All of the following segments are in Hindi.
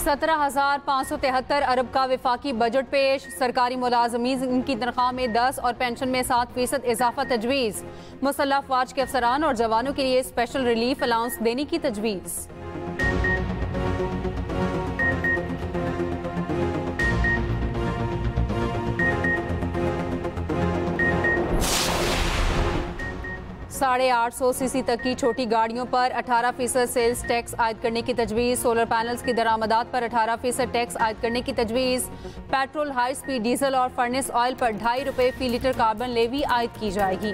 17,573 अरब का वफाकी बजट पेश। सरकारी मुलाजमीन की तनख्वाह में 10 और पेंशन में 7% इजाफा तजवीज़। मुसल्लह अफवाज के अफसरान और जवानों के लिए स्पेशल रिलीफ अलाउंस देने की तजवीज़। $850 सीसी तक की छोटी गाड़ियों पर 18% सेल्स टैक्स आयद करने की तजवीज़। सोलर पैनल्स की दरामदात पर 18% टैक्स आयद करने की तजवीज़। पेट्रोल, हाई स्पीड डीजल और फर्नेस ऑयल पर ₹2.5 फी लीटर कार्बन लेवी आयद की जाएगी।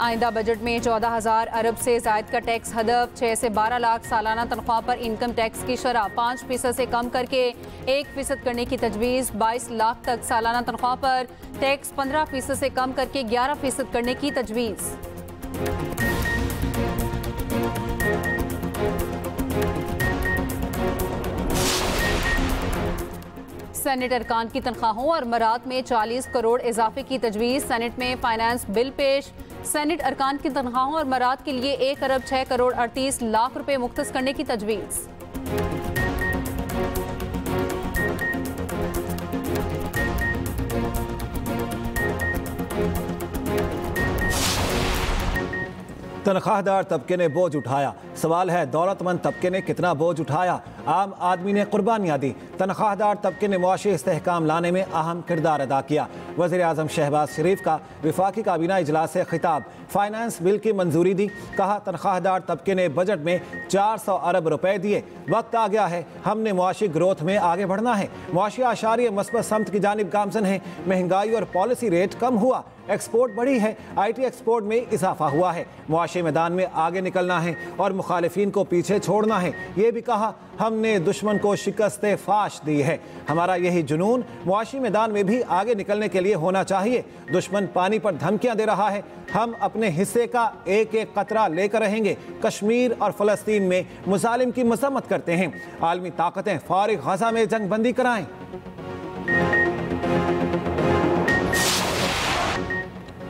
आइंदा बजट में 14,000 अरब से जायद का टैक्स हदफ। 6 से 12 लाख सालाना तनख्वाह पर इनकम टैक्स की शरह 5% से कम करके 1% करने की तजवीज़। 22 लाख तक सालाना तनख्वाह पर टैक्स 15% से कम करके 11% करने की तजवीज़। सेनेट अरकान की तनख्वाहों और मरात में 40 करोड़ इजाफे की तजवीज़। सेनेट में फाइनेंस बिल पेश। सेनेट अरकान की तनख्वाहों और मरात के लिए 1 अरब 6 करोड़ 38 लाख रुपए मुख्तस करने की तजवीज़। तनख्वाहदार तबके ने बोझ उठाया। सवाल है, दौलतमंद तबके ने कितना बोझ उठाया? आम आदमी ने कुर्बानियाँ दी। तनख्वाहदार तबके ने मुआशी इस्तेहकाम लाने में अहम किरदार अदा किया। वज़ीर आज़म शहबाज शरीफ का वफाकी काबीना इजलास से खिताब। फाइनेंस बिल की मंजूरी दी। कहा, तनख्वाहदार तबके ने बजट में 400 अरब रुपए दिए। वक्त आ गया है, हमने मुआशी ग्रोथ में आगे बढ़ना है। मुआशी आशारिय मस्बत समत की जानिब गामजन है। महंगाई और पॉलिसी रेट कम हुआ, एक्सपोर्ट बढ़ी है, IT एक्सपोर्ट में इजाफा हुआ है। मुआशी मैदान में आगे निकलना है और मुखालिफिन को पीछे छोड़ना है। ये भी कहा, हमने दुश्मन को शिकस्त फाश दी है। हमारा यही जुनून मुआशी मैदान में भी आगे निकलने के लिए होना चाहिए। दुश्मन पानी पर धमकियां दे रहा है, हम अपने हिस्से का एक एक कतरा लेकर रहेंगे। कश्मीर और फ़लस्तीन में मुजालिम की मजम्मत करते हैं। आलमी ताकतें फारिग गज़ा में जंग बंदी कराएं।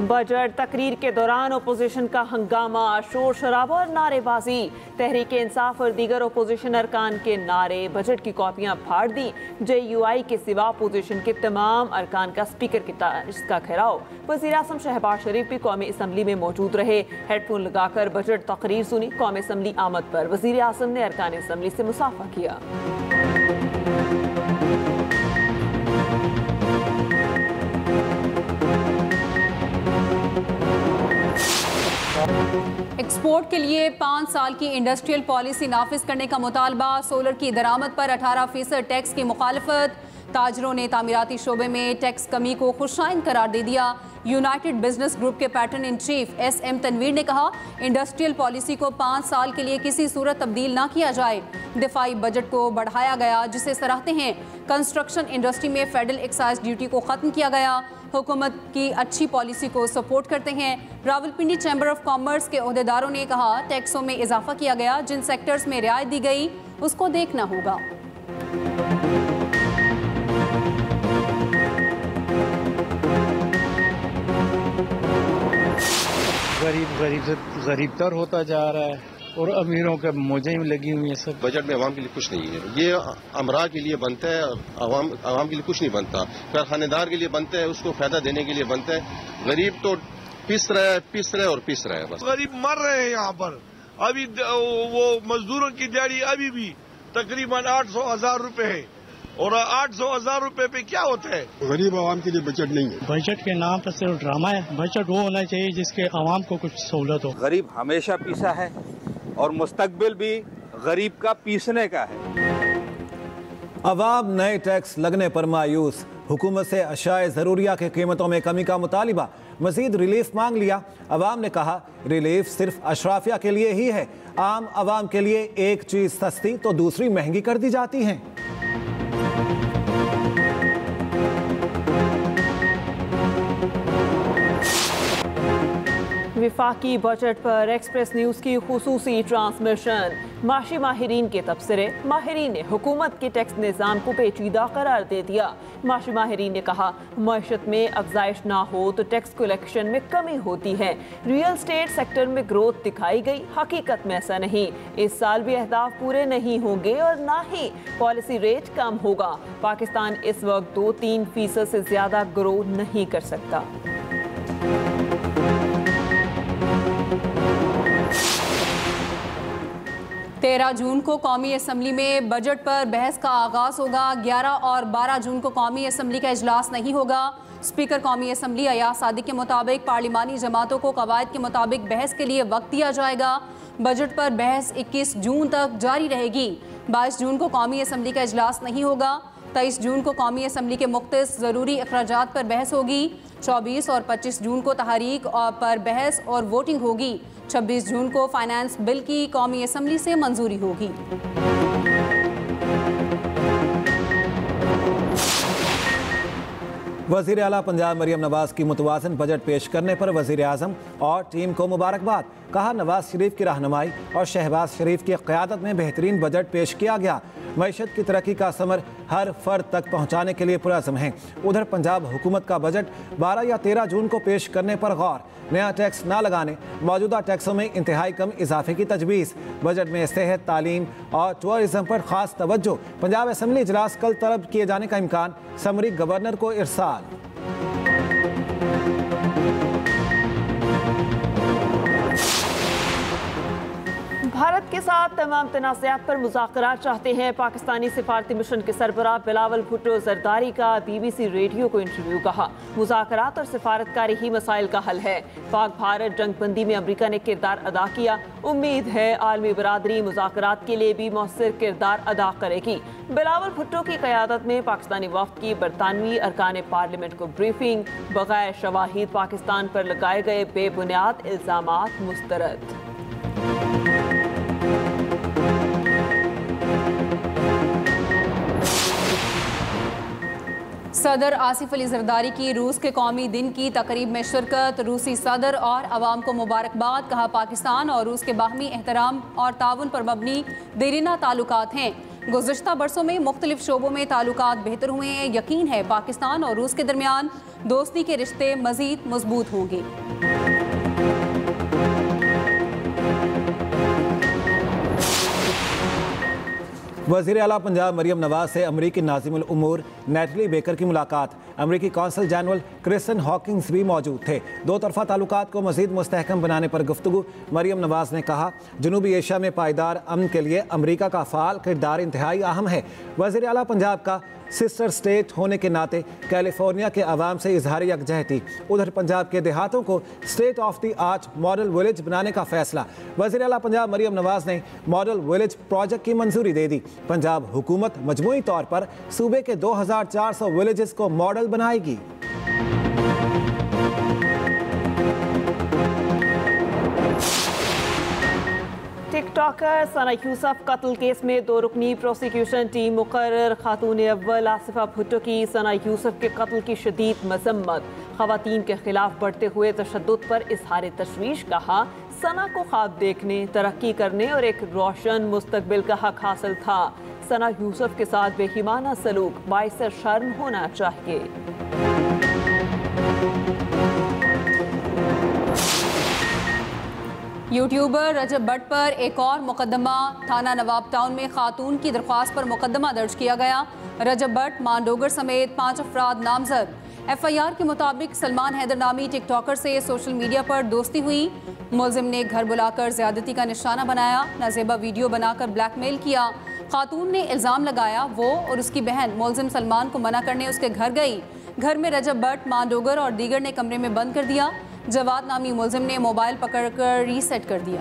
बजट तकरीर के दौरान अपोजिशन का हंगामा, शोर शराबा और नारेबाजी। तहरीक इंसाफ और दीगर अपोजिशन अरकान के नारे, बजट की कॉपियां फाड़ दी। JUI के सिवा अपोजिशन के तमाम अरकान का स्पीकर की तारीफ का घेराव। वज़ीर आज़म शहबाज शरीफ भी कौमी असम्बली में मौजूद रहे। हेडफोन लगाकर बजट तकरीर सुनी। कौमी असम्बली आमद पर वज़ीर आज़म ने अरकान असम्बली से मुसाफा किया। एक्सपोर्ट के लिए 5 साल की इंडस्ट्रियल पॉलिसी नाफिज करने का मुतालबा। सोलर की दरामद पर 18% टैक्स की मुखालफत। ताजरों ने तामीराती शोबे में टैक्स कमी को खुशाइन करार दे दिया। यूनाइटेड बिजनेस ग्रुप के patron in chief SM Tanveer ने कहा, इंडस्ट्रियल पॉलिसी को 5 साल के लिए किसी सूरत तब्दील ना किया जाए। दिफाई बजट को बढ़ाया गया, जिसे सराहते हैं। कंस्ट्रक्शन इंडस्ट्री में फेडरल एक्साइज ड्यूटी को ख़त्म किया गया। हुकूमत की अच्छी पॉलिसी को सपोर्ट करते हैं। रावलपिंडी चैम्बर ऑफ कॉमर्स के ओहदेदारों ने कहा, टैक्सों में इजाफा किया गया, जिन सेक्टर्स में रियायत दी गई उसको देखना होगा। गरीब तर होता जा रहा है और अमीरों के मोजें लगी हुई है। सब बजट में आवाम के लिए कुछ नहीं है। ये अमरा के लिए बनता है, आवाम के लिए कुछ नहीं बनता। कारखानेदार के लिए बनता है, उसको फायदा देने के लिए बनता है। गरीब तो पिस रहा है बस। गरीब मर रहे हैं यहाँ पर। अभी वो मजदूरों की दिहाड़ी अभी भी तकरीबन 800,000 रुपए है और 800,000 रुपए पे क्या होता है? गरीब आवाम के लिए बजट नहीं है। बजट के नाम पर सिर्फ ड्रामा है। बजट वो होना चाहिए जिसके आवाम को कुछ सहूलत हो। गरीब हमेशा पीसा है और मुस्तकबिल भी गरीब का पीसने का है। अवाम नए टैक्स लगने पर मायूस। हुकूमत से अशाए ज़रूरिया की कीमतों में कमी का मुतालिबा। मजीद रिलीफ मांग लिया। अवाम ने कहा, रिलीफ सिर्फ अशराफिया के लिए ही है। आम अवाम के लिए एक चीज़ सस्ती तो दूसरी महंगी कर दी जाती है। विफाकी बजट पर एक्सप्रेस न्यूज़ की खुसूसी ट्रांसमिशन। माशी माहिरीन के तबसरे। माहिरीन ने हुकूमत के टैक्स निज़ाम को पेचीदा करार दे दिया। माशी माहिरीन ने कहा, मईशत में अफजाइश ना हो तो टैक्स कलेक्शन में कमी होती है। रियल स्टेट सेक्टर में ग्रोथ दिखाई गई, हकीकत में ऐसा नहीं। इस साल भी अहदाफ पूरे नहीं होंगे और ना ही पॉलिसी रेट कम होगा। पाकिस्तान इस वक्त 2-3% से ज्यादा ग्रो नहीं कर सकता। 13 जून को कौमी असम्बली में बजट पर बहस का आगाज होगा। 11 और 12 जून को कौमी असम्बली का इजलास नहीं होगा। स्पीकर कौमी असम्बली अयाज सादिक के मुताबिक पार्लिमानी जमातों को कवायद के मुताबिक बहस के लिए वक्त दिया जाएगा। बजट पर बहस 21 जून तक जारी रहेगी। 22 जून को कौमी असम्बली का इजलास नहीं होगा। 23 जून को कौमी असम्बली के मुख्तलिफ ज़रूरी अखराजात पर बहस होगी। 24 और 25 जून को तहरीक पर बहस और वोटिंग होगी। 26 जून को फाइनेंस बिल की कौमी असम्बली से मंजूरी होगी। वज़ीर आला पंजाब मरियम नवाज की मुतवाज़िन बजट पेश करने पर वज़ीर आज़म और टीम को मुबारकबाद। कहा, नवाज शरीफ की रहनुमाई और शहबाज शरीफ की क़यादत में बेहतरीन बजट पेश किया गया। मईशत की तरक्की का समर हर फर्द तक पहुँचाने के लिए पुरअज़्म है। उधर पंजाब हुकूमत का बजट 12 या 13 जून को पेश करने पर गौर। नया टैक्स ना लगाने, मौजूदा टैक्सों में इंतहाई कम इजाफे की तजवीज़। बजट में सेहत, तालीम और टूरिज्म पर खास तवज्जो। पंजाब असम्बली इजलास कल तलब किए जाने का इम्कान। समरी गवर्नर को इरसाल। भारत के साथ तमाम तनाज़ात पर मुज़ाकरात चाहते हैं। पाकिस्तानी सिफारती मिशन के सरबराह बिलावल भुट्टो ज़रदारी का BBC रेडियो को इंटरव्यू। कहा, मुज़ाकरात और सिफारतकारी ही मसाइल का हल है। पाक भारत जंगबंदी में अमरीका ने किरदार अदा किया। उम्मीद है आलमी बरादरी मुज़ाकरात के लिए भी मौसर किरदार अदा करेगी। बिलावल भुट्टो की क़यादत में पाकिस्तानी वफ़द की बरतानवी अरकान पार्लियामेंट को ब्रीफिंग। बगैर शवाहिद पाकिस्तान पर लगाए गए बेबुनियाद इल्ज़ामात मुस्तरद। सदर आसिफ अली जरदारी की रूस के कौमी दिन की तकरीब में शिरकत। रूसी सदर और अवाम को मुबारकबाद। कहा, पाकिस्तान और रूस के बाहमी एहतराम और ताउन पर मबनी देरीना ताल्लुकात हैं। गुज़श्ता बरसों में मुख्तलिफ शोबों में ताल्लुकात बेहतर हुए हैं। यकीन है पाकिस्तान और रूस के दरमियान दोस्ती के रिश्ते मज़ीद मजबूत होंगे। वज़ीर आला पंजाब मरियम नवाज से अमरीकी नाज़िमुल उमूर नेटली बेकर की मुलाकात। अमरीकी कौंसल जनरल क्रिस्टन हॉकिंग्स भी मौजूद थे। दो तरफ़ा ताल्लुकात को मज़ीद मुस्तहकम बनाने पर गुफ्तगू। मरियम नवाज ने कहा, जनूबी एशिया में पायदार अमन के लिए अमरीका का फ़ाल किरदार इंतहाई अहम है। वज़ीर आला पंजाब का सिस्टर स्टेट होने के नाते कैलिफोर्निया के अवाम से इजहार यकजहती। उधर पंजाब के देहातों को state of the art model village बनाने का फैसला। वज़ीर आला पंजाब मरियम नवाज ने मॉडल विलेज प्रोजेक्ट की मंजूरी दे दी। पंजाब हुकूमत मजमूई तौर पर सूबे के 2400 विलेजेस को मॉडल बनाएगी। टिकटॉकर सना यूसुफ कत्ल केस में 2 रुकनी प्रोसिक्यूशन टीम मुकर्रर। खातून अव्वल आसिफा भुट्टो की सना यूसुफ के कत्ल की शदीद मजम्मत। खवातीन के खिलाफ बढ़ते हुए तशद्दुद पर इजहार तशवीश। कहा, सना को ख्वाब देखने, तरक्की करने और एक रोशन मुस्तकबिल का हक हासिल था। सना यूसुफ के साथ बेईमाना सलूक बाइस शर्म होना चाहिए। यूट्यूबर रजब भट्ट पर एक और मुकदमा। थाना नवाब टाउन में खातून की दरख्वास्त पर मुकदमा दर्ज किया गया। रजब भट्ट, मांडोगर समेत 5 अफराद नामजद। FIR के मुताबिक सलमान हैदर नामी टिकटॉकर से सोशल मीडिया पर दोस्ती हुई। मुलजिम ने घर बुलाकर ज्यादती का निशाना बनाया, नाजेबा वीडियो बनाकर ब्लैकमेल किया। खातून ने इल्ज़ाम लगाया वो और उसकी बहन मुलजिम सलमान को मना करने उसके घर गई। घर में रजब भट्ट, मांडोगर और दीगर ने कमरे में बंद कर दिया। जवाद नामी मुलजिम ने मोबाइल पकड़कर रीसेट कर दिया।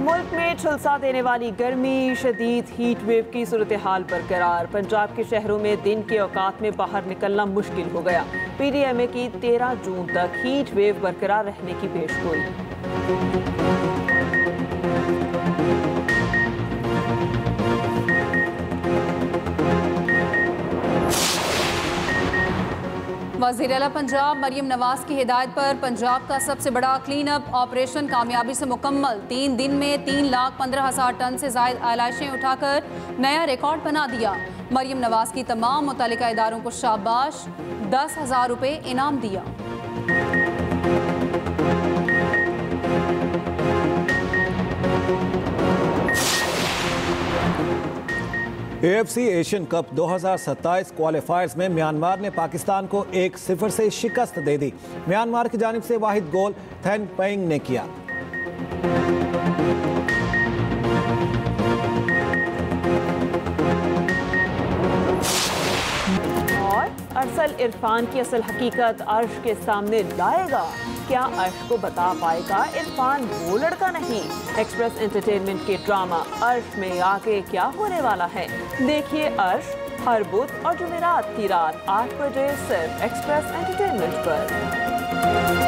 मुल्क में झुलसा देने वाली गर्मी, शदीद हीट वेव की सूरत हाल बरकरार। पंजाब के शहरों में दिन के औकात में बाहर निकलना मुश्किल हो गया। PDMA की 13 जून तक हीट वेव बरकरार रहने की पेशगोई। वज़ीर आला पंजाब मरियम नवाज की हिदायत पर पंजाब का सबसे बड़ा क्लीन अप ऑपरेशन कामयाबी से मुकम्मल। 3 दिन में 3,15,000 टन से ज़ायद आलाइशें उठाकर नया रिकॉर्ड बना दिया। मरियम नवाज की तमाम मुतल्लिका इदारों को शाबाश, 10,000 रुपये इनाम दिया। AFC एशियन कप 2027 क्वालिफायर्स में म्यांमार ने पाकिस्तान को 1-0 से शिकस्त दे दी। म्यांमार की जानिब से वाहिद गोल थेन पेंग ने किया। और अरसल इरफान की असल हकीकत अर्श के सामने लाएगा। क्या अर्श को बता पाएगा इरफान वो लड़का नहीं? एक्सप्रेस एंटरटेनमेंट के ड्रामा अर्श में आगे क्या होने वाला है, देखिए अर्श हर बुध और जुमेरात की रात 8 बजे सिर्फ एक्सप्रेस एंटरटेनमेंट पर।